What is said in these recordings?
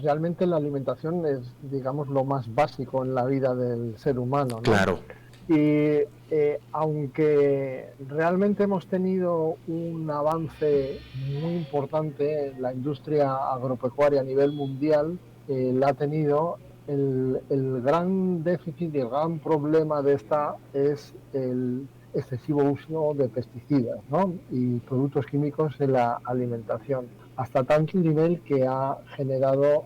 Realmente la alimentación es, digamos, lo más básico en la vida del ser humano, ¿no? Claro. Y aunque realmente hemos tenido un avance muy importante en la industria agropecuaria a nivel mundial, la ha tenido el gran déficit y el gran problema de esta es el excesivo uso de pesticidas, ¿no? Y productos químicos en la alimentación, hasta tanto nivel que ha generado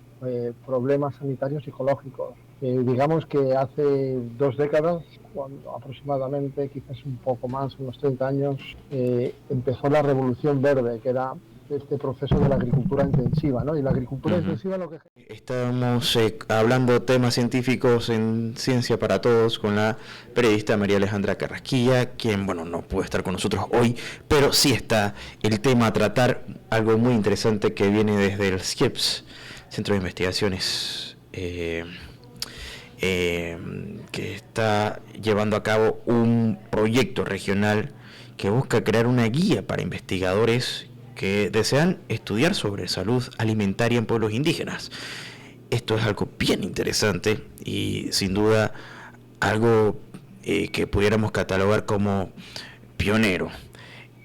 problemas sanitarios y psicológicos. Digamos que hace 2 décadas, cuando aproximadamente, quizás un poco más, unos 30 años, empezó la Revolución Verde, que era este proceso de la agricultura intensiva, ¿no? Y la agricultura intensiva lo que... Estamos hablando temas científicos en Ciencia para Todos con la periodista María Alejandra Carrasquilla, quien, bueno, no puede estar con nosotros hoy, pero sí está el tema a tratar, algo muy interesante que viene desde el CIEPS, Centro de Investigaciones, que está llevando a cabo un proyecto regional que busca crear una guía para investigadores que desean estudiar sobre salud alimentaria en pueblos indígenas. Esto es algo bien interesante y sin duda algo que pudiéramos catalogar como pionero.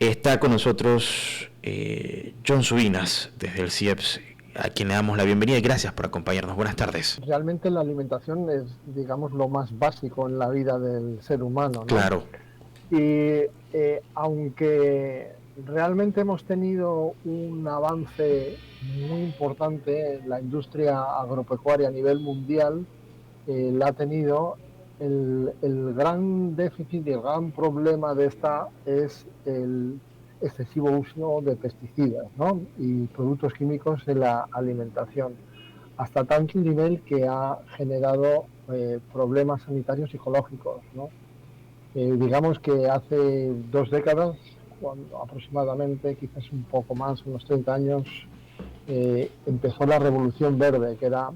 Está con nosotros John Subinas desde el CIEPS, a quien le damos la bienvenida y gracias por acompañarnos. Buenas tardes. Realmente la alimentación es, digamos, lo más básico en la vida del ser humano, ¿no? Claro. Y aunque realmente hemos tenido un avance muy importante en la industria agropecuaria a nivel mundial, la ha tenido el gran déficit y el gran problema de esta es el excesivo uso de pesticidas, ¿no? Y productos químicos en la alimentación, hasta tanto nivel que ha generado problemas sanitarios y psicológicos, ¿no? Digamos que hace 2 décadas, cuando aproximadamente, quizás un poco más, unos 30 años, empezó la Revolución Verde, que era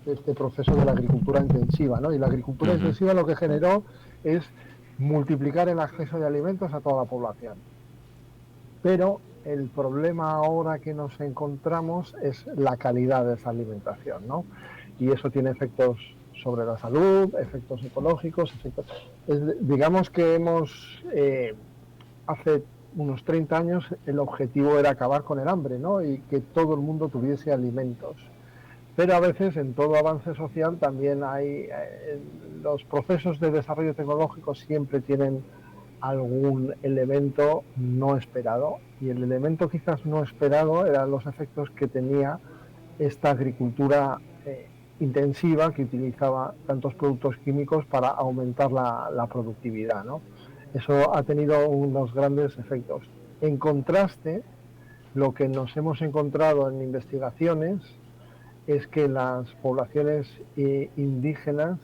este proceso de la agricultura intensiva, ¿no? Y la agricultura intensiva lo que generó es multiplicar el acceso de alimentos a toda la población. Pero el problema ahora que nos encontramos es la calidad de esa alimentación, ¿no? Y eso tiene efectos sobre la salud, efectos ecológicos, digamos que hace unos 30 años el objetivo era acabar con el hambre, ¿no? Y que todo el mundo tuviese alimentos. Pero a veces en todo avance social también hay, los procesos de desarrollo tecnológico siempre tienen algún elemento no esperado, y el elemento quizás no esperado eran los efectos que tenía esta agricultura intensiva, que utilizaba tantos productos químicos para aumentar la productividad, ¿no? Eso ha tenido unos grandes efectos. En contraste, lo que nos hemos encontrado en investigaciones es que las poblaciones indígenas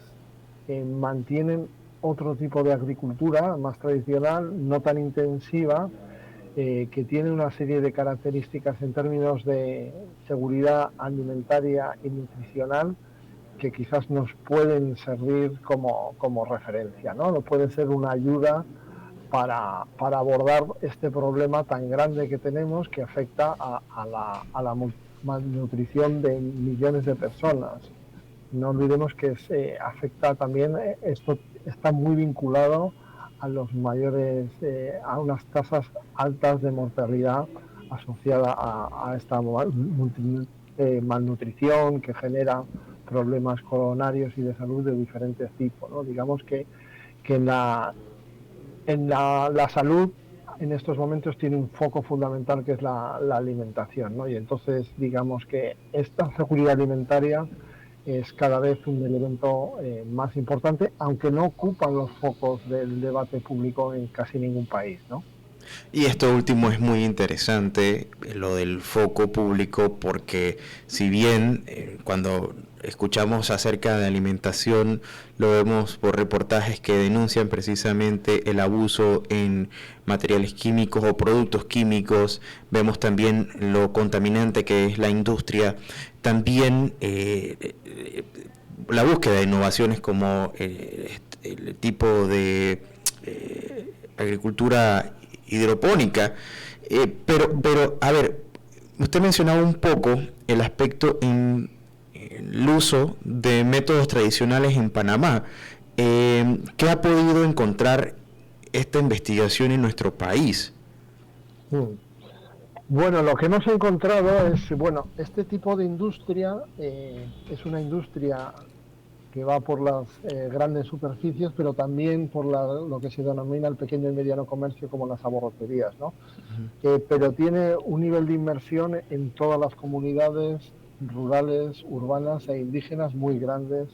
mantienen otro tipo de agricultura más tradicional, no tan intensiva, que tiene una serie de características en términos de seguridad alimentaria y nutricional que quizás nos pueden servir como referencia, ¿no? Pueden ser una ayuda para abordar este problema tan grande que tenemos, que afecta a la malnutrición de millones de personas. No olvidemos que se afecta también, esto está muy vinculado a los mayores, a unas tasas altas de mortalidad asociada a esta malnutrición, que genera problemas coronarios y de salud de diferentes tipos, ¿no? Digamos que la salud en estos momentos tiene un foco fundamental, que es la alimentación, ¿no? Y entonces digamos que esta seguridad alimentaria es cada vez un elemento más importante, aunque no ocupan los focos del debate público en casi ningún país, ¿no? Y esto último es muy interesante, lo del foco público, porque si bien cuando escuchamos acerca de alimentación lo vemos por reportajes que denuncian precisamente el abuso en materiales químicos o productos químicos, vemos también lo contaminante que es la industria, también la búsqueda de innovaciones como el tipo de agricultura hidropónica, pero a ver, usted mencionaba un poco el aspecto en el uso de métodos tradicionales en Panamá. ¿Qué ha podido encontrar esta investigación en nuestro país? Bueno, lo que hemos encontrado es, bueno, este tipo de industria es una industria que va por las grandes superficies, pero también por lo que se denomina el pequeño y mediano comercio, como las abarroterías, ¿no? Pero tiene un nivel de inmersión en todas las comunidades rurales, urbanas e indígenas muy grandes,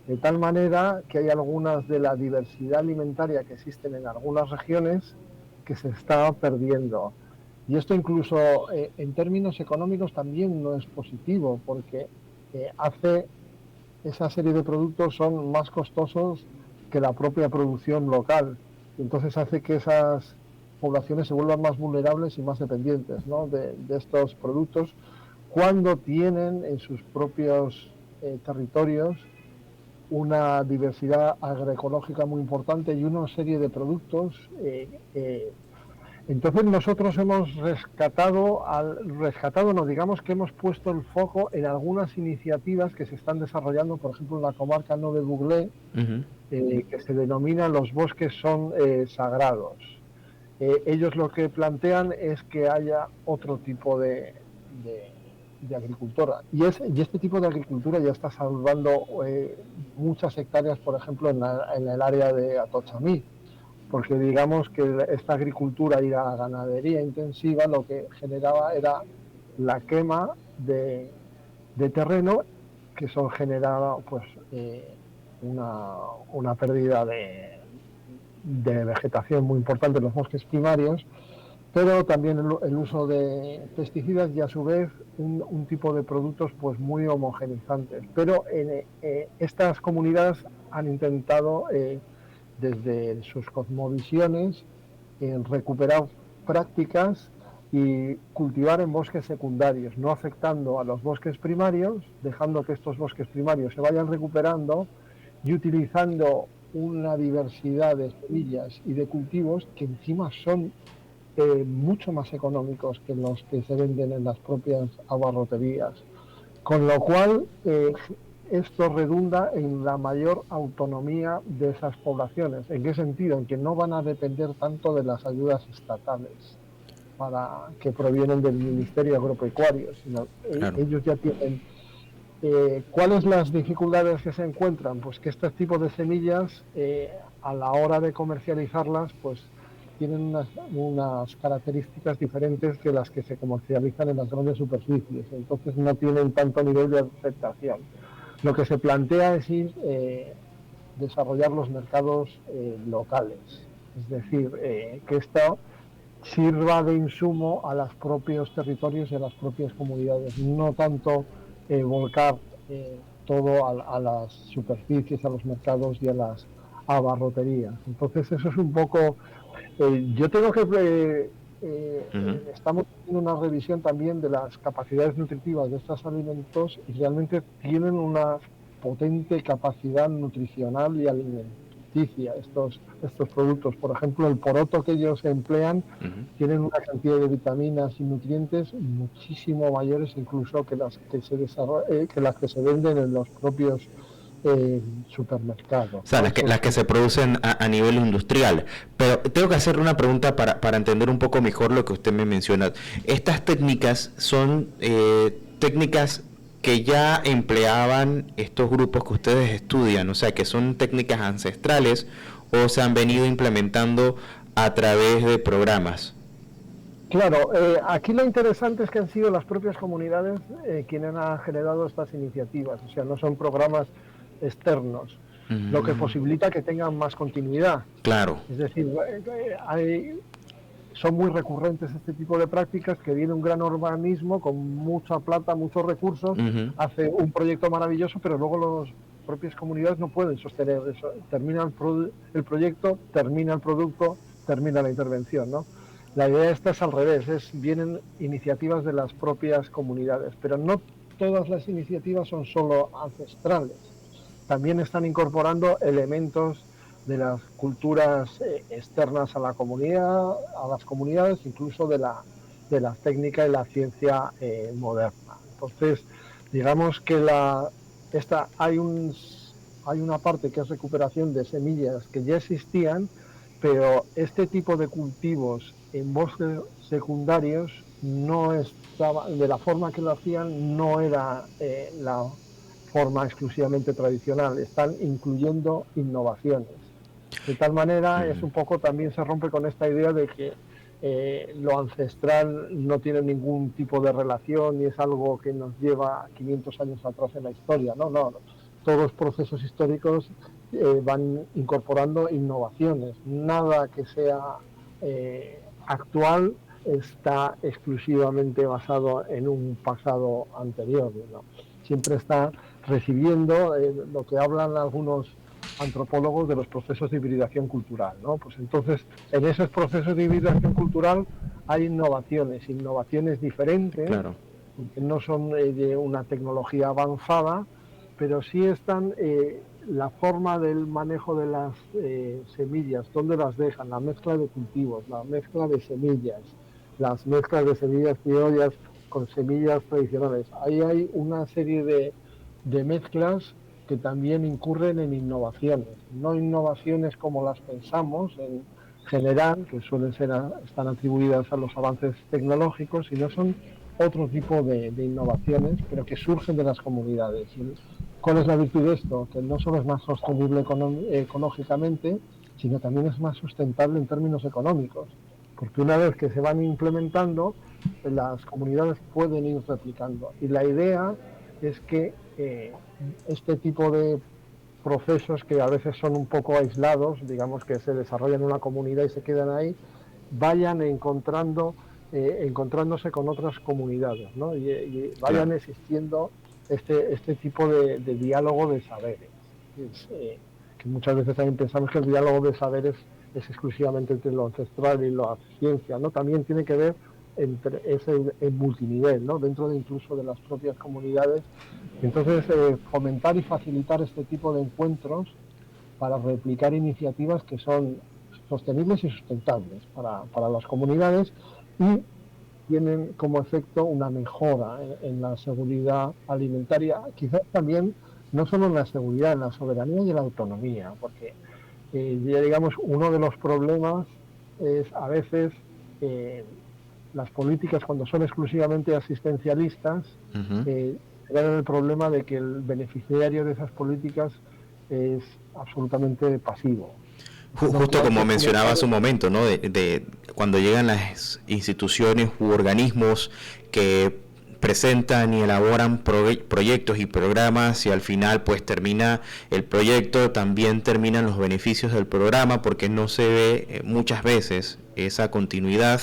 de tal manera que hay algunas de la diversidad alimentaria que existen en algunas regiones que se está perdiendo. Y esto incluso en términos económicos también no es positivo, porque hace esa serie de productos son más costosos que la propia producción local. Y entonces hace que esas poblaciones se vuelvan más vulnerables y más dependientes, ¿no?, de estos productos, cuando tienen en sus propios territorios una diversidad agroecológica muy importante y una serie de productos. Entonces nosotros hemos rescatado, no, digamos que hemos puesto el foco en algunas iniciativas que se están desarrollando, por ejemplo en la comarca Nove Buglé, que se denominan los bosques son sagrados. Ellos lo que plantean es que haya otro tipo de agricultura, y este tipo de agricultura ya está salvando muchas hectáreas, por ejemplo en el área de Atochamí, porque digamos que esta agricultura y la ganadería intensiva lo que generaba era la quema de terreno, que eso generaba pues una pérdida de vegetación muy importante en los bosques primarios, pero también el uso de pesticidas y a su vez un tipo de productos pues muy homogenizantes. Pero estas comunidades han intentado desde sus cosmovisiones recuperar prácticas y cultivar en bosques secundarios, no afectando a los bosques primarios, dejando que estos bosques primarios se vayan recuperando y utilizando una diversidad de semillas y de cultivos que encima son mucho más económicos que los que se venden en las propias abarroterías. Con lo cual, esto redunda en la mayor autonomía de esas poblaciones. ¿En qué sentido? En que no van a depender tanto de las ayudas estatales que provienen del Ministerio Agropecuario, sino claro, ellos ya tienen. ¿Cuáles las dificultades que se encuentran? Pues que este tipo de semillas, a la hora de comercializarlas, pues tienen unas características diferentes que las que se comercializan en las grandes superficies, entonces no tienen tanto nivel de aceptación. Lo que se plantea es desarrollar los mercados locales, es decir, que esto sirva de insumo a los propios territorios y a las propias comunidades, no tanto volcar todo a las superficies, a los mercados y a las abarroterías. Entonces eso es un poco. Yo tengo que estamos haciendo una revisión también de las capacidades nutritivas de estos alimentos, y realmente tienen una potente capacidad nutricional y alimenticia estos productos. Por ejemplo, el poroto que ellos emplean tienen una cantidad de vitaminas y nutrientes muchísimo mayores incluso que las que se venden en los propios supermercados. O sea, ¿no? las que se producen a nivel industrial. Pero tengo que hacerle una pregunta para entender un poco mejor lo que usted me menciona. ¿Estas técnicas son técnicas que ya empleaban estos grupos que ustedes estudian? O sea, ¿que son técnicas ancestrales o se han venido implementando a través de programas? Claro, aquí lo interesante es que han sido las propias comunidades quienes han generado estas iniciativas. O sea, no son programas externos, lo que posibilita que tengan más continuidad. Claro. Es decir, son muy recurrentes este tipo de prácticas, que viene un gran organismo con mucha plata, muchos recursos, hace un proyecto maravilloso, pero luego las propias comunidades no pueden sostener eso. Termina el proyecto, termina el producto, termina la intervención, ¿no? La idea esta es al revés, vienen iniciativas de las propias comunidades, pero no todas las iniciativas son solo ancestrales. También están incorporando elementos de las culturas externas a la comunidad, a las comunidades, incluso de la técnica y la ciencia moderna. Entonces, Digamos que hay una parte que es recuperación de semillas que ya existían, pero este tipo de cultivos en bosques secundarios no estaba, de la forma que lo hacían, no era la forma exclusivamente tradicional. Están incluyendo innovaciones. De tal manera, es Mm, un poco, también se rompe con esta idea de que lo ancestral no tiene ningún tipo de relación y es algo que nos lleva 500 años atrás en la historia. No, no. Todos los procesos históricos van incorporando innovaciones. Nada que sea actual está exclusivamente basado en un pasado anterior, ¿no? Siempre está recibiendo lo que hablan algunos antropólogos de los procesos de hibridación cultural, ¿no? Pues entonces, en esos procesos de hibridación cultural hay innovaciones diferentes, claro. que no son de una tecnología avanzada, pero sí están la forma del manejo de las semillas, dónde las dejan, la mezcla de cultivos, la mezcla de semillas, las mezclas de semillas criollas con semillas tradicionales. Ahí hay una serie de mezclas que también incurren en innovaciones, no innovaciones como las pensamos en general, que suelen ser están atribuidas a los avances tecnológicos, sino son otro tipo de innovaciones, pero que surgen de las comunidades. ¿Cuál es la virtud de esto? Que no solo es más sostenible ecológicamente, sino también es más sustentable en términos económicos, porque una vez que se van implementando, las comunidades pueden ir replicando. Y la idea es que este tipo de procesos que a veces son un poco aislados, digamos que se desarrollan en una comunidad y se quedan ahí, vayan encontrándose con otras comunidades, ¿no? Y vayan Claro. existiendo este tipo de diálogo de saberes. Es, que muchas veces también pensamos que el diálogo de saberes es exclusivamente entre lo ancestral y la ciencia, ¿no? También tiene que ver entre ese multinivel, ¿no? Dentro de incluso de las propias comunidades. Entonces, fomentar y facilitar este tipo de encuentros para replicar iniciativas que son sostenibles y sustentables para las comunidades y tienen como efecto una mejora en la seguridad alimentaria, quizás también no solo en la seguridad, en la soberanía y en la autonomía, porque ya digamos uno de los problemas es a veces eh, las políticas cuando son exclusivamente asistencialistas Ujú. crean el problema de que el beneficiario de esas políticas es absolutamente pasivo. No Justo hay como que mencionaba fomentar. hace un momento, ¿no? De cuando llegan las instituciones u organismos que presentan y elaboran proyectos y programas y al final pues termina el proyecto, también terminan los beneficios del programa porque no se ve muchas veces esa continuidad,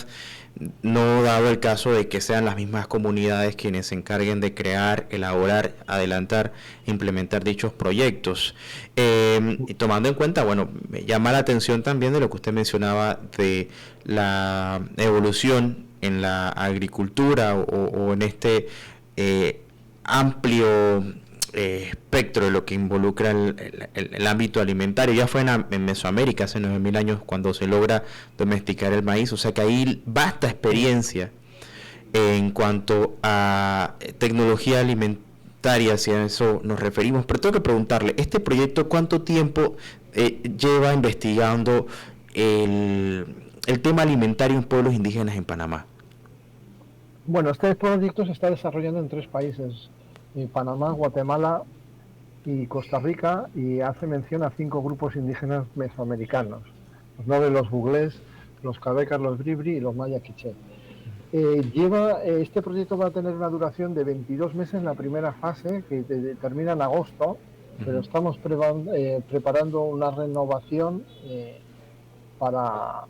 no dado el caso de que sean las mismas comunidades quienes se encarguen de crear, elaborar, adelantar, implementar dichos proyectos. Y tomando en cuenta, bueno, me llama la atención también de lo que usted mencionaba de la evolución en la agricultura o en este amplio espectro de lo que involucra el ámbito alimentario. Ya fue en Mesoamérica hace 9.000 años cuando se logra domesticar el maíz, o sea que hay vasta experiencia en cuanto a tecnología alimentaria, si a eso nos referimos. Pero tengo que preguntarle, ¿este proyecto cuánto tiempo lleva investigando el tema alimentario en pueblos indígenas en Panamá? Bueno, este proyecto se está desarrollando en tres países, Panamá, Guatemala y Costa Rica, y hace mención a 5 grupos indígenas mesoamericanos, los Nove, los Buglés, los Cabecas, los Bribri y los Maya Quiché. Este proyecto va a tener una duración de 22 meses en la primera fase, que termina en agosto, pero Ujú. estamos preparando una renovación para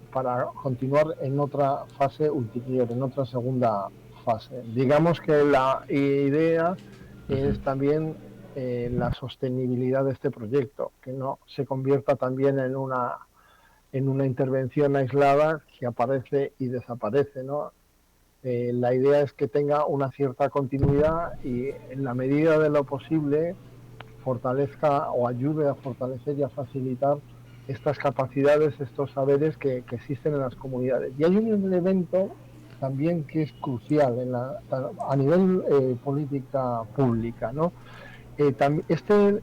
continuar en otra fase ulterior, en otra segunda fase. Digamos que la idea Ujú. es también la sostenibilidad de este proyecto, que no se convierta también en una intervención aislada que aparece y desaparece, ¿no? La idea es que tenga una cierta continuidad y en la medida de lo posible fortalezca o ayude a fortalecer y a facilitar estas capacidades, estos saberes que existen en las comunidades. Y hay un elemento también que es crucial a nivel política pública, ¿no? Este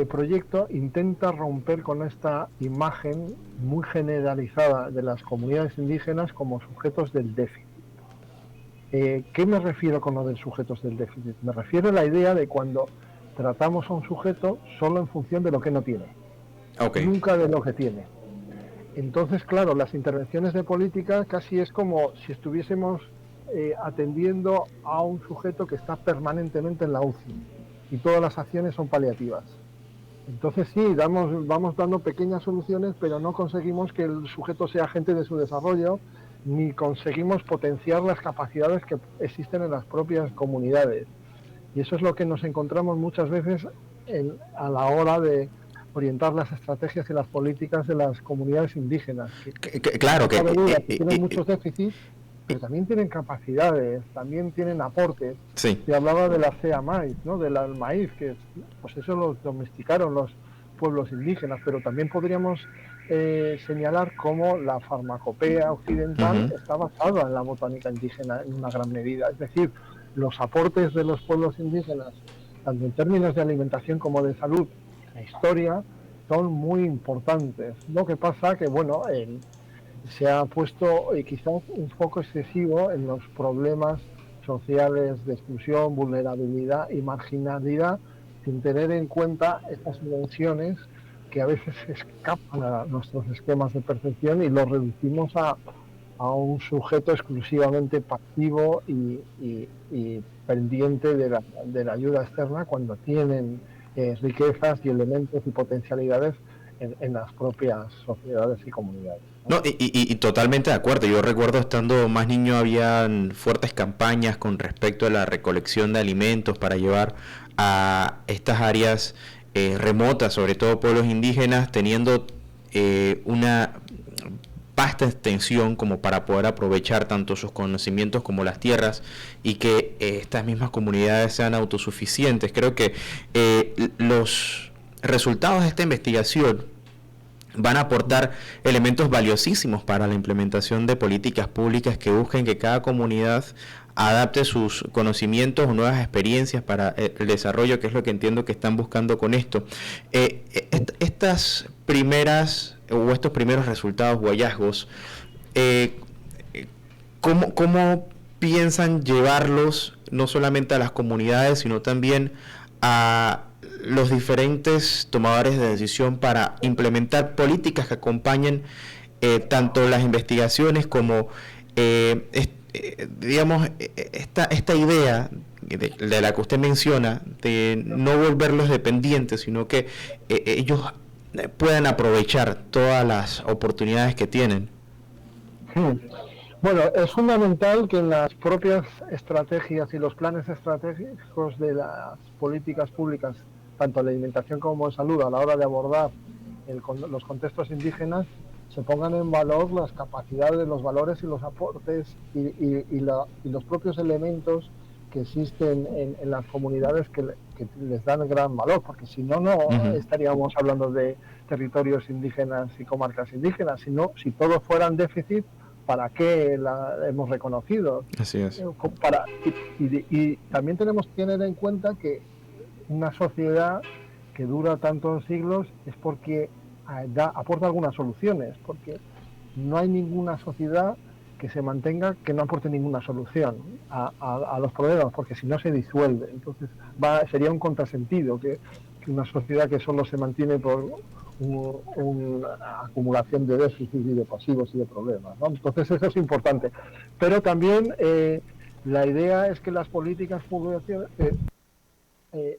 proyecto intenta romper con esta imagen muy generalizada de las comunidades indígenas como sujetos del déficit. ¿Qué me refiero con lo de sujetos del déficit? Me refiero a la idea de cuando tratamos a un sujeto solo en función de lo que no tiene, nunca de lo que tiene. Entonces, claro, las intervenciones de política casi es como si estuviésemos atendiendo a un sujeto que está permanentemente en la UCI y todas las acciones son paliativas. Entonces sí, vamos dando pequeñas soluciones, pero no conseguimos que el sujeto sea agente de su desarrollo, ni conseguimos potenciar las capacidades que existen en las propias comunidades. Y eso es lo que nos encontramos muchas veces a la hora de orientar las estrategias y las políticas de las comunidades indígenas. Claro que tienen muchos déficits, pero también tienen capacidades, también tienen aportes. Sí. Se hablaba de la cea maíz, ¿no? Del maíz, que pues eso lo domesticaron los pueblos indígenas, pero también podríamos señalar cómo la farmacopea occidental está basada en la botánica indígena en una gran medida. Es decir, los aportes de los pueblos indígenas, tanto en términos de alimentación como de salud, en la historia, son muy importantes. Lo que pasa que, bueno, se ha puesto quizás un foco excesivo en los problemas sociales de exclusión, vulnerabilidad y marginalidad, sin tener en cuenta estas dimensiones que a veces escapan a nuestros esquemas de percepción y los reducimos a un sujeto exclusivamente pasivo y pendiente de la ayuda externa cuando tienen riquezas y elementos y potencialidades en las propias sociedades y comunidades. No, y totalmente de acuerdo. Yo recuerdo estando más niño habían fuertes campañas con respecto a la recolección de alimentos para llevar a estas áreas remotas, sobre todo pueblos indígenas, teniendo una vasta extensión como para poder aprovechar tanto sus conocimientos como las tierras y que estas mismas comunidades sean autosuficientes. Creo que los resultados de esta investigación van a aportar elementos valiosísimos para la implementación de políticas públicas que busquen que cada comunidad adapte sus conocimientos o nuevas experiencias para el desarrollo, que es lo que entiendo que están buscando con esto. Estas primeras o estos primeros resultados o hallazgos, ¿cómo piensan llevarlos no solamente a las comunidades, sino también a los diferentes tomadores de decisión para implementar políticas que acompañen tanto las investigaciones como digamos esta idea de la que usted menciona de no volverlos dependientes, sino que ellos puedan aprovechar todas las oportunidades que tienen? Bueno, es fundamental que en las propias estrategias y los planes estratégicos de las políticas públicas, tanto en la alimentación como en salud, a la hora de abordar los contextos indígenas, se pongan en valor las capacidades, los valores y los aportes y los propios elementos que existen en las comunidades que les dan gran valor, porque si no, estaríamos hablando de territorios indígenas y comarcas indígenas, sino si todos fueran déficit, ¿para qué la hemos reconocido? Así es. Y también tenemos que tener en cuenta que una sociedad que dura tantos siglos es porque aporta algunas soluciones, porque no hay ninguna sociedad que se mantenga que no aporte ninguna solución a los problemas, porque si no se disuelve. Entonces sería un contrasentido que una sociedad que solo se mantiene por una acumulación de déficit y de pasivos y de problemas, ¿no? Entonces eso es importante. Pero también la idea es que las políticas públicas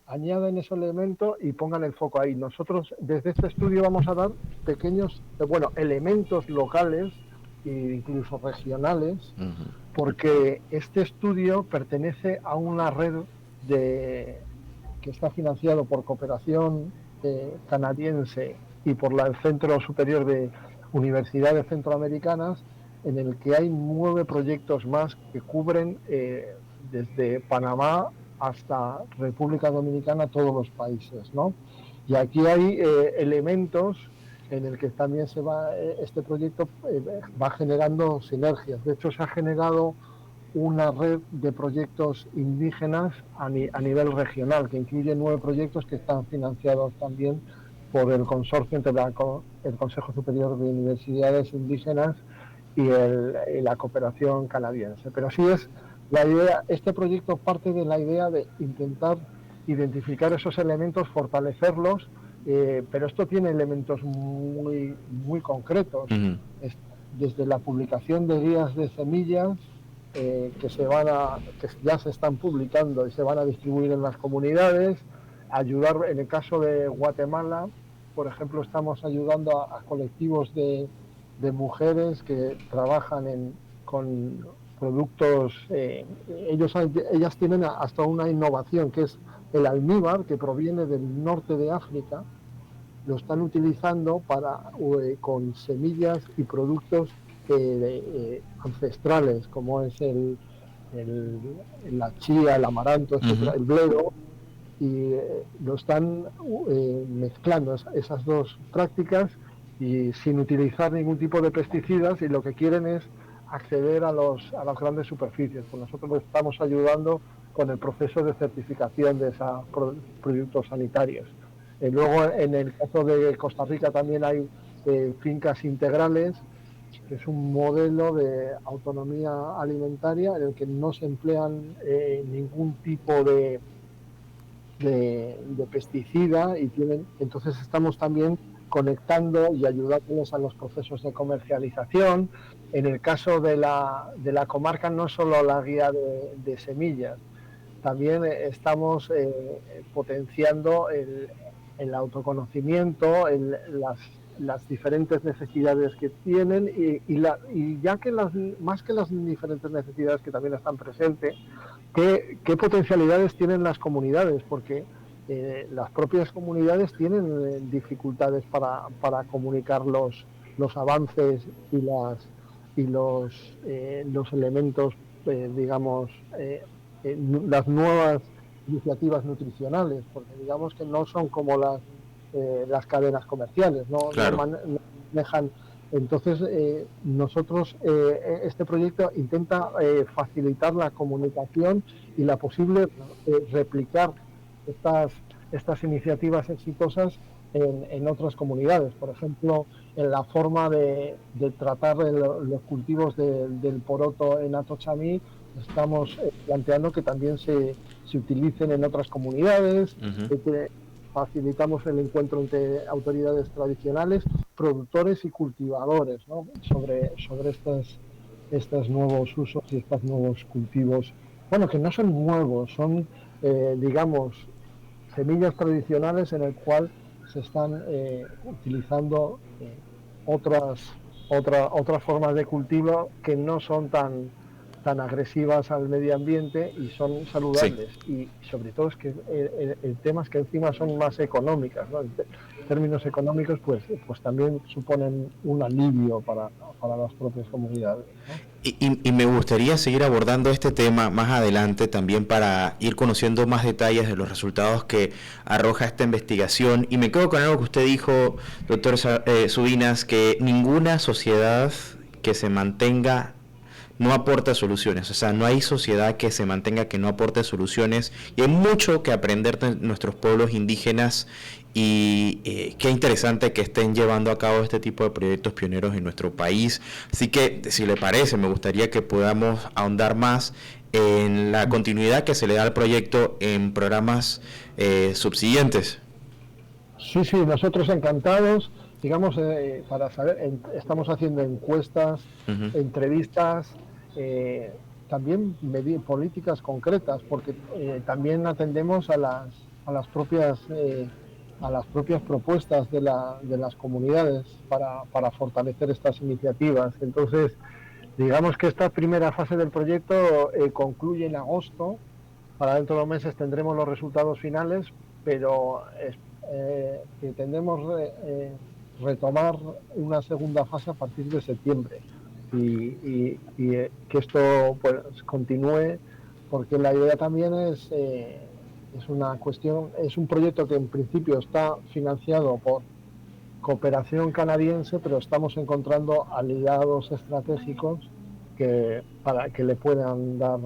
añaden ese elemento y pongan el foco ahí. Nosotros desde este estudio vamos a dar pequeños elementos locales e incluso regionales, porque este estudio pertenece a una red que está financiado por cooperación canadiense y por el Centro Superior de Universidades Centroamericanas, en el que hay 9 proyectos más que cubren desde Panamá hasta República Dominicana todos los países, ¿no? Y aquí hay elementos en el que también este proyecto va generando sinergias. De hecho, se ha generado una red de proyectos indígenas a nivel regional, que incluye 9 proyectos que están financiados también por el consorcio entre el Consejo Superior de Universidades Indígenas y la cooperación canadiense. Pero así es la idea. Este proyecto parte de la idea de intentar identificar esos elementos, fortalecerlos, pero esto tiene elementos muy, muy concretos. Uh-huh. Desde la publicación de guías de semillas, que ya se están publicando y se van a distribuir en las comunidades, ayudar. En el caso de Guatemala, por ejemplo, estamos ayudando a colectivos de mujeres que trabajan con productos. Ellas tienen hasta una innovación, que es el almíbar, que proviene del norte de África. Lo están utilizando con semillas y productos ancestrales, como es la chía, el amaranto, etcétera, Uh-huh. el bledo, y lo están mezclando esas dos prácticas y sin utilizar ningún tipo de pesticidas, y lo que quieren es acceder a las grandes superficies. Pues nosotros lo estamos ayudando con el proceso de certificación de esos productos sanitarios. Luego, en el caso de Costa Rica, también hay fincas integrales, que es un modelo de autonomía alimentaria en el que no se emplean ningún tipo de pesticida, y entonces estamos también conectando y ayudándoles a los procesos de comercialización. En el caso de la comarca, no solo la guía de semillas, también estamos potenciando el autoconocimiento, las diferentes necesidades que tienen, y ya que más que las diferentes necesidades que también están presentes, qué potencialidades tienen las comunidades, porque las propias comunidades tienen dificultades para comunicar los avances y los elementos, digamos, las nuevas iniciativas nutricionales, porque digamos que no son como las cadenas comerciales, no Claro. manejan. Entonces, nosotros, este proyecto intenta facilitar la comunicación y la posible replicar estas iniciativas exitosas en otras comunidades. Por ejemplo, en la forma de tratar los cultivos del poroto en Atochaví, estamos planteando que también se utilicen en otras comunidades. Uh-huh. Facilitamos el encuentro entre autoridades tradicionales, productores y cultivadores, ¿no? sobre estos nuevos usos y estos nuevos cultivos. Bueno, que no son nuevos, son, digamos, semillas tradicionales en el cual se están utilizando otras formas de cultivo que no son tan agresivas al medio ambiente y son saludables. Sí. Y sobre todo es que el tema es que encima son más económicas, ¿no? En términos económicos, pues también suponen un alivio para las propias comunidades, ¿no? Y me gustaría seguir abordando este tema más adelante también para ir conociendo más detalles de los resultados que arroja esta investigación. Y me quedo con algo que usted dijo, doctor Subinas, que ninguna sociedad que se mantenga no aporta soluciones. O sea, no hay sociedad que se mantenga que no aporte soluciones. Y hay mucho que aprender de nuestros pueblos indígenas. Y qué interesante que estén llevando a cabo este tipo de proyectos pioneros en nuestro país. Así que, si le parece, me gustaría que podamos ahondar más en la continuidad que se le da al proyecto en programas subsiguientes. Sí, nosotros encantados. Digamos, para saber, estamos haciendo encuestas, Uh-huh. entrevistas, también políticas concretas, porque también atendemos a las propias propuestas de las comunidades para fortalecer estas iniciativas. Entonces, digamos que esta primera fase del proyecto concluye en agosto. Para dentro de 2 meses tendremos los resultados finales, pero pretendemos retomar una segunda fase a partir de septiembre, y que esto pues continúe, porque la idea también es una cuestión, es un proyecto que en principio está financiado cooperación canadiense, pero estamos encontrando aliados estratégicos para que le puedan dar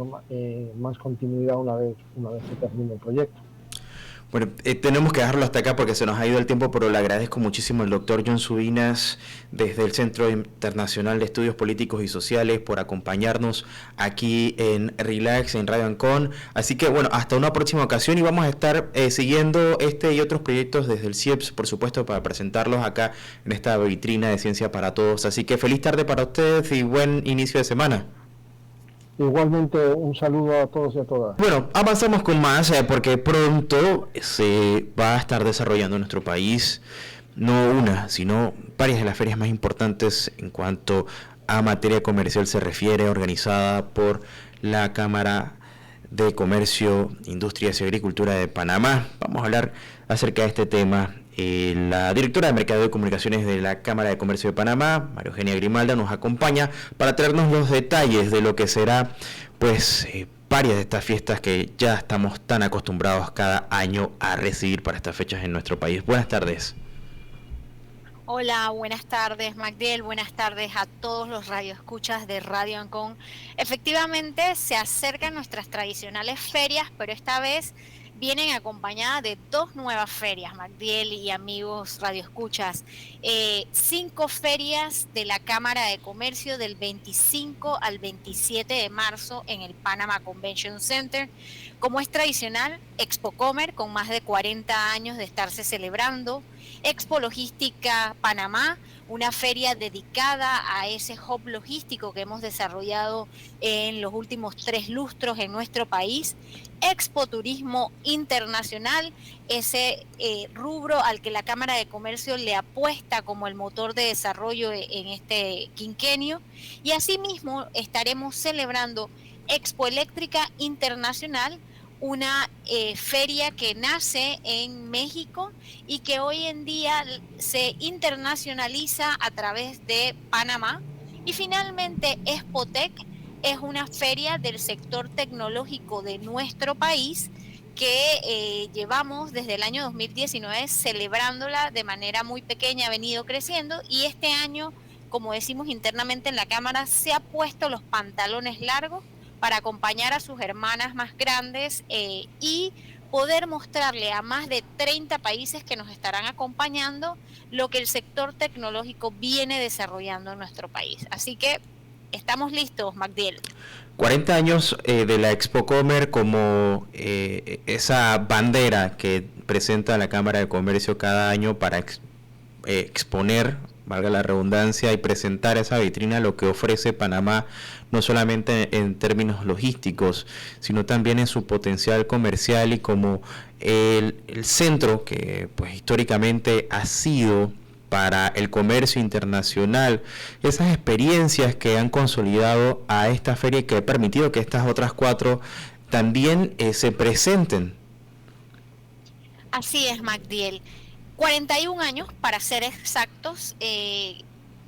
más continuidad una vez se termine el proyecto. Bueno, tenemos que dejarlo hasta acá porque se nos ha ido el tiempo, pero le agradezco muchísimo al doctor John Subinas desde el Centro Internacional de Estudios Políticos y Sociales por acompañarnos aquí en Relax, en Radio Ancon. Así que bueno, hasta una próxima ocasión y vamos a estar siguiendo este y otros proyectos desde el CIEPS, por supuesto, para presentarlos acá en esta vitrina de Ciencia para Todos. Así que feliz tarde para ustedes y buen inicio de semana. Igualmente, un saludo a todos y a todas. Bueno, avanzamos con más porque pronto se va a estar desarrollando en nuestro país no una, sino varias de las ferias más importantes en cuanto a materia comercial se refiere, organizada por la Cámara de Comercio, Industrias y Agricultura de Panamá. Vamos a hablar acerca de este tema. La directora de Mercado de Comunicaciones de la Cámara de Comercio de Panamá, María Eugenia Grimalda, nos acompaña para traernos los detalles de lo que será, pues, varias de estas fiestas que ya estamos tan acostumbrados cada año a recibir para estas fechas en nuestro país. Buenas tardes. Hola, buenas tardes, Magdiel, buenas tardes a todos los radioescuchas de Radio Ancon. Efectivamente, se acercan nuestras tradicionales ferias, pero esta vez vienen acompañadas de dos nuevas ferias, Magdiel y amigos radioescuchas. 5 ferias de la Cámara de Comercio del 25 al 27 de marzo en el Panama Convention Center. Como es tradicional, Expo Comer, con más de 40 años de estarse celebrando. Expo Logística Panamá, una feria dedicada a ese hub logístico que hemos desarrollado en los últimos 3 lustros en nuestro país. Expo Turismo Internacional, ese rubro al que la Cámara de Comercio le apuesta como el motor de desarrollo en este quinquenio. Y asimismo estaremos celebrando Expo Eléctrica Internacional, una feria que nace en México y que hoy en día se internacionaliza a través de Panamá. Y finalmente Expotec es una feria del sector tecnológico de nuestro país que llevamos desde el año 2019 celebrándola de manera muy pequeña, ha venido creciendo y este año, como decimos internamente en la Cámara, se ha puesto los pantalones largos para acompañar a sus hermanas más grandes y poder mostrarle a más de 30 países que nos estarán acompañando lo que el sector tecnológico viene desarrollando en nuestro país. Así que estamos listos, Magdiel. 40 años de la Expo Comer como esa bandera que presenta la Cámara de Comercio cada año para exponer, valga la redundancia, y presentar esa vitrina, lo que ofrece Panamá, no solamente en términos logísticos, sino también en su potencial comercial y como el centro que pues históricamente ha sido para el comercio internacional, esas experiencias que han consolidado a esta feria y que ha permitido que estas otras 4 también se presenten. Así es, Magdiel. 41 años, para ser exactos,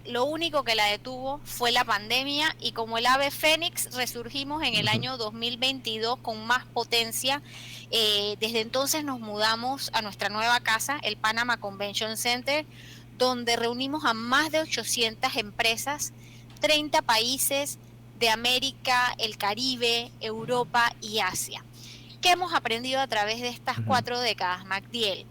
lo único que la detuvo fue la pandemia y como el ave fénix resurgimos en el año 2022 con más potencia. Desde entonces nos mudamos a nuestra nueva casa, el Panama Convention Center, donde reunimos a más de 800 empresas, 30 países de América, el Caribe, Europa y Asia. ¿Qué hemos aprendido a través de estas 4 décadas, Magdiel?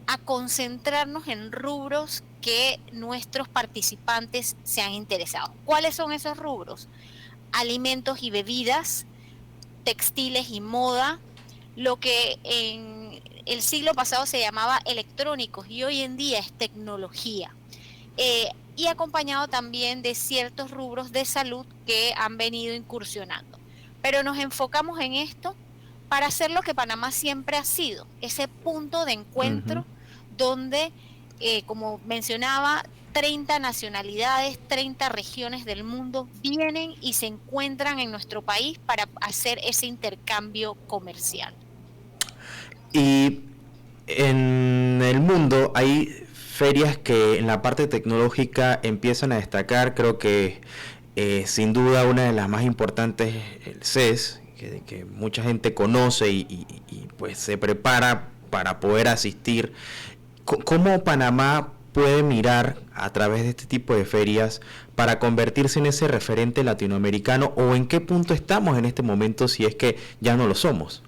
A concentrarnos en rubros que nuestros participantes se han interesado. ¿Cuáles son esos rubros? Alimentos y bebidas, textiles y moda, lo que en el siglo pasado se llamaba electrónicos y hoy en día es tecnología. Y acompañado también de ciertos rubros de salud que han venido incursionando. Pero nos enfocamos en esto para hacer lo que Panamá siempre ha sido, ese punto de encuentro donde, como mencionaba, 30 nacionalidades, 30 regiones del mundo vienen y se encuentran en nuestro país para hacer ese intercambio comercial. Y en el mundo hay ferias que en la parte tecnológica empiezan a destacar, creo que sin duda una de las más importantes, el CES, que mucha gente conoce y pues se prepara para poder asistir. ¿Cómo Panamá puede mirar a través de este tipo de ferias para convertirse en ese referente latinoamericano, o en qué punto estamos en este momento si es que ya no lo somos?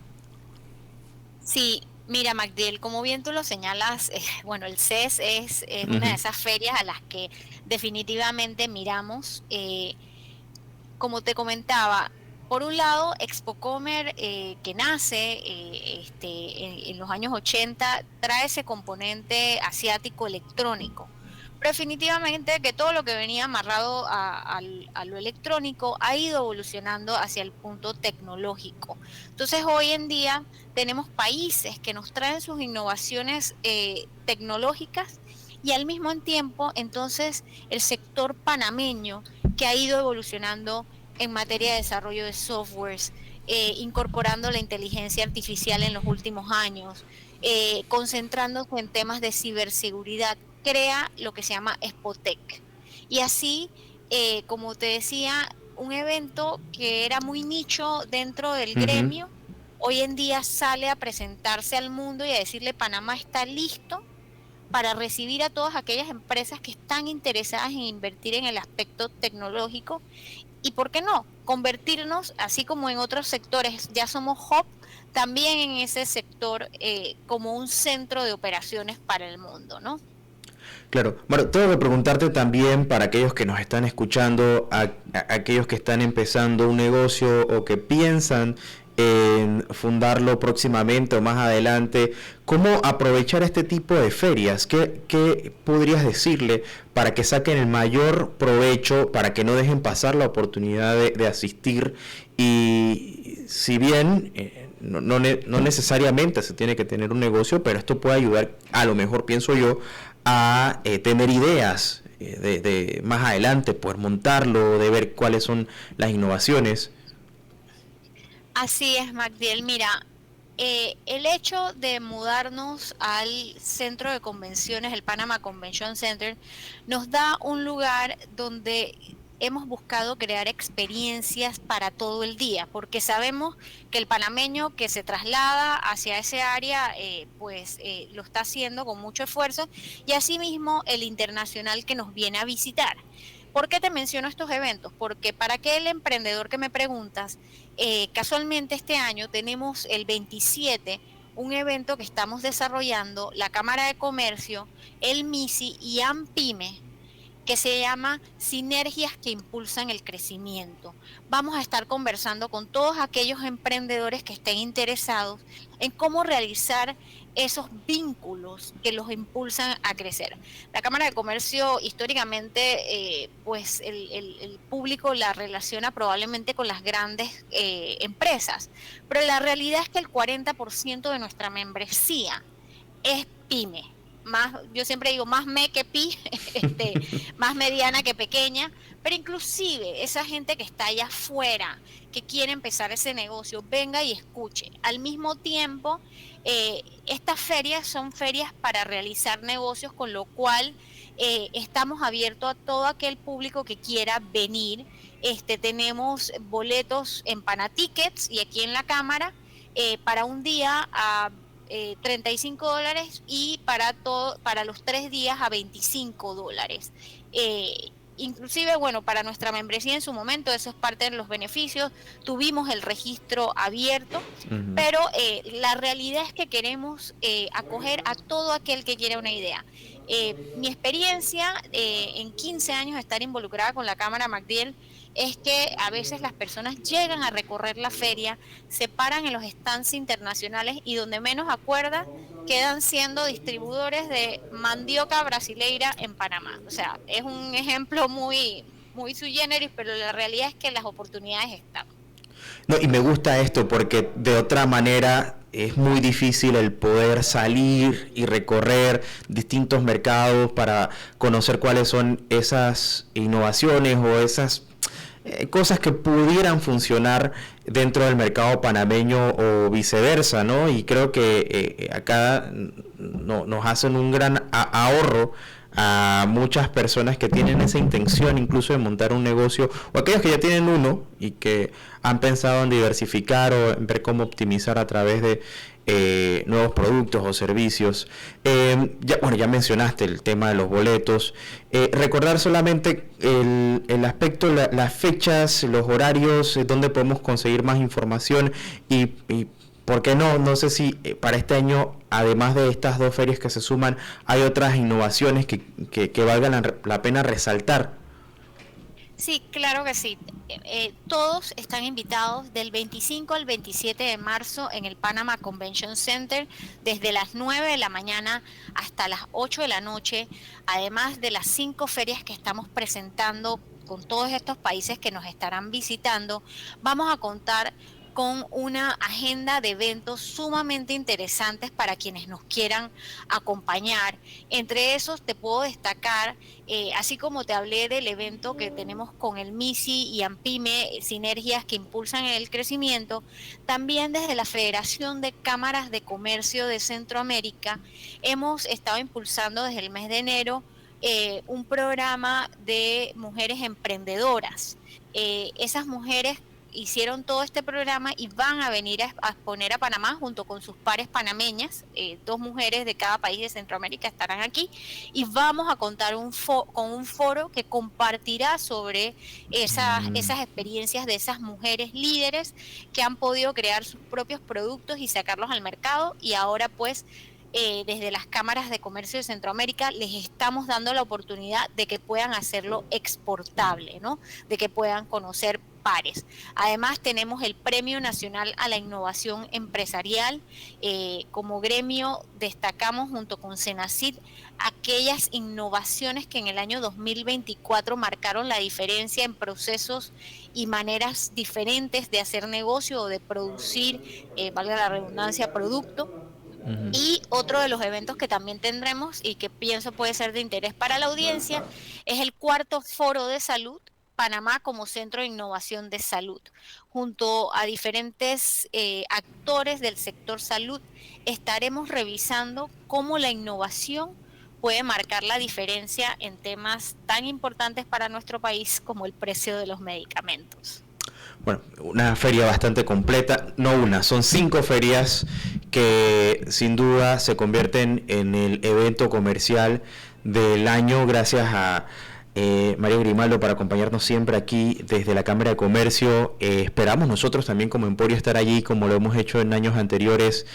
Sí, mira, Magdiel, como bien tú lo señalas, bueno, el CES es una de esas ferias a las que definitivamente miramos. Como te comentaba, por un lado, Expocomer, que nace en los años 80, trae ese componente asiático electrónico. Pero definitivamente que todo lo que venía amarrado a lo electrónico ha ido evolucionando hacia el punto tecnológico. Entonces hoy en día tenemos países que nos traen sus innovaciones tecnológicas, y al mismo tiempo entonces el sector panameño, que ha ido evolucionando en materia de desarrollo de softwares, incorporando la inteligencia artificial en los últimos años, concentrándose en temas de ciberseguridad, crea lo que se llama Expotec. Y así, como te decía, un evento que era muy nicho dentro del gremio, hoy en día sale a presentarse al mundo y a decirle: Panamá está listo para recibir a todas aquellas empresas que están interesadas en invertir en el aspecto tecnológico. Y por qué no, convertirnos, así como en otros sectores ya somos hub, también en ese sector como un centro de operaciones para el mundo, ¿no? Claro, bueno, tengo que preguntarte también, para aquellos que nos están escuchando, a aquellos que están empezando un negocio o que piensan en fundarlo próximamente o más adelante, ¿cómo aprovechar este tipo de ferias? ¿Qué podrías decirle para que saquen el mayor provecho, para que no dejen pasar la oportunidad de asistir? Y si bien no necesariamente se tiene que tener un negocio, pero esto puede ayudar, a lo mejor pienso yo, a tener ideas de más adelante, poder montarlo, de ver cuáles son las innovaciones. Así es, Magdiel. Mira, el hecho de mudarnos al centro de convenciones, el Panama Convention Center, nos da un lugar donde hemos buscado crear experiencias para todo el día, porque sabemos que el panameño que se traslada hacia ese área, lo está haciendo con mucho esfuerzo, y asimismo el internacional que nos viene a visitar. ¿Por qué te menciono estos eventos? Porque para aquel emprendedor que me preguntas, casualmente este año tenemos el 27, un evento que estamos desarrollando, la Cámara de Comercio, el MISI y AMPYME, que se llama Sinergias que Impulsan el Crecimiento. Vamos a estar conversando con todos aquellos emprendedores que estén interesados en cómo realizar esos vínculos que los impulsan a crecer. La Cámara de Comercio, históricamente, el público la relaciona probablemente con las grandes empresas, pero la realidad es que el 40% de nuestra membresía es pyme. Yo siempre digo más me que pi, más mediana que pequeña, pero inclusive esa gente que está allá afuera, que quiere empezar ese negocio, venga y escuche. Al mismo tiempo, estas ferias son ferias para realizar negocios, con lo cual estamos abiertos a todo aquel público que quiera venir. Tenemos boletos en Panatickets y aquí en la Cámara para un día a $35 y para los 3 días a $25. Inclusive, bueno, para nuestra membresía en su momento, eso es parte de los beneficios, tuvimos el registro abierto, pero la realidad es que queremos acoger a todo aquel que quiera una idea. Mi experiencia en 15 años de estar involucrada con la Cámara, Magdiel, es que a veces las personas llegan a recorrer la feria, se paran en los stands internacionales y donde menos acuerdan quedan siendo distribuidores de mandioca brasileira en Panamá. O sea, es un ejemplo muy sui generis, pero la realidad es que las oportunidades están. No, y me gusta esto porque de otra manera es muy difícil el poder salir y recorrer distintos mercados para conocer cuáles son esas innovaciones o esas cosas que pudieran funcionar dentro del mercado panameño o viceversa, ¿no? Y creo que acá nos hacen un gran ahorro a muchas personas que tienen esa intención incluso de montar un negocio, o aquellos que ya tienen uno y que han pensado en diversificar o en ver cómo optimizar a través de nuevos productos o servicios. Ya mencionaste el tema de los boletos. Recordar solamente el aspecto, las fechas, los horarios, donde podemos conseguir más información y ¿por qué no? No sé si para este año, además de estas 2 ferias que se suman, hay otras innovaciones que valgan la pena resaltar. Sí, claro que sí. Todos están invitados del 25 al 27 de marzo en el Panama Convention Center, desde las 9 de la mañana hasta las 8 de la noche, además de las 5 ferias que estamos presentando con todos estos países que nos estarán visitando. Vamos a contar con una agenda de eventos sumamente interesantes para quienes nos quieran acompañar. Entre esos te puedo destacar, así como te hablé del evento que tenemos con el MISI y AMPIME, sinergias que impulsan el crecimiento, también desde la Federación de Cámaras de Comercio de Centroamérica hemos estado impulsando desde el mes de enero un programa de mujeres emprendedoras. Esas mujeres hicieron todo este programa y van a venir a exponer a Panamá junto con sus pares panameñas. 2 mujeres de cada país de Centroamérica estarán aquí y vamos a contar con un foro que compartirá sobre esas experiencias de esas mujeres líderes que han podido crear sus propios productos y sacarlos al mercado, y ahora pues desde las cámaras de comercio de Centroamérica les estamos dando la oportunidad de que puedan hacerlo exportable, ¿no? De que puedan conocer pares. Además tenemos el Premio Nacional a la Innovación Empresarial. Como gremio destacamos junto con Senacid aquellas innovaciones que en el año 2024 marcaron la diferencia en procesos y maneras diferentes de hacer negocio o de producir, valga la redundancia, producto. Y otro de los eventos que también tendremos y que pienso puede ser de interés para la audiencia es el 4º Foro de Salud, Panamá como Centro de Innovación de Salud. Junto a diferentes actores del sector salud estaremos revisando cómo la innovación puede marcar la diferencia en temas tan importantes para nuestro país como el precio de los medicamentos. Bueno, una feria bastante completa, no una, son 5 ferias que sin duda se convierten en el evento comercial del año. Gracias a María Grimaldo por acompañarnos siempre aquí desde la Cámara de Comercio. Esperamos nosotros también como Emporio estar allí, como lo hemos hecho en años anteriores,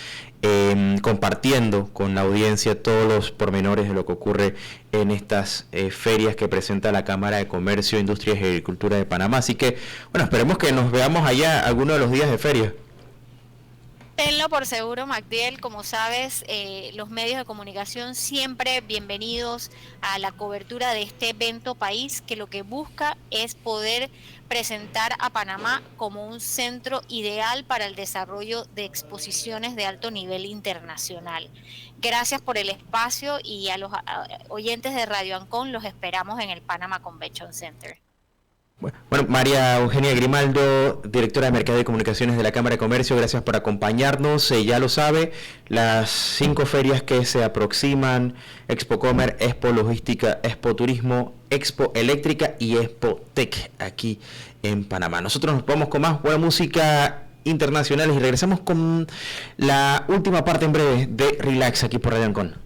compartiendo con la audiencia todos los pormenores de lo que ocurre en estas ferias que presenta la Cámara de Comercio, Industrias y Agricultura de Panamá. Así que, bueno, esperemos que nos veamos allá algunos de los días de feria. Tenlo por seguro, Magdiel. Como sabes, los medios de comunicación siempre bienvenidos a la cobertura de este evento país, que lo que busca es poder presentar a Panamá como un centro ideal para el desarrollo de exposiciones de alto nivel internacional. Gracias por el espacio, y a los oyentes de Radio Ancon los esperamos en el Panama Convention Center. Bueno, María Eugenia Grimaldo, directora de Mercado y Comunicaciones de la Cámara de Comercio, gracias por acompañarnos. Ya lo sabe, las 5 ferias que se aproximan: Expo Comer, Expo Logística, Expo Turismo, Expo Eléctrica y Expo Tech aquí en Panamá. Nosotros nos vamos con más buena música internacional y regresamos con la última parte en breve de Relax aquí por Radio Ancon.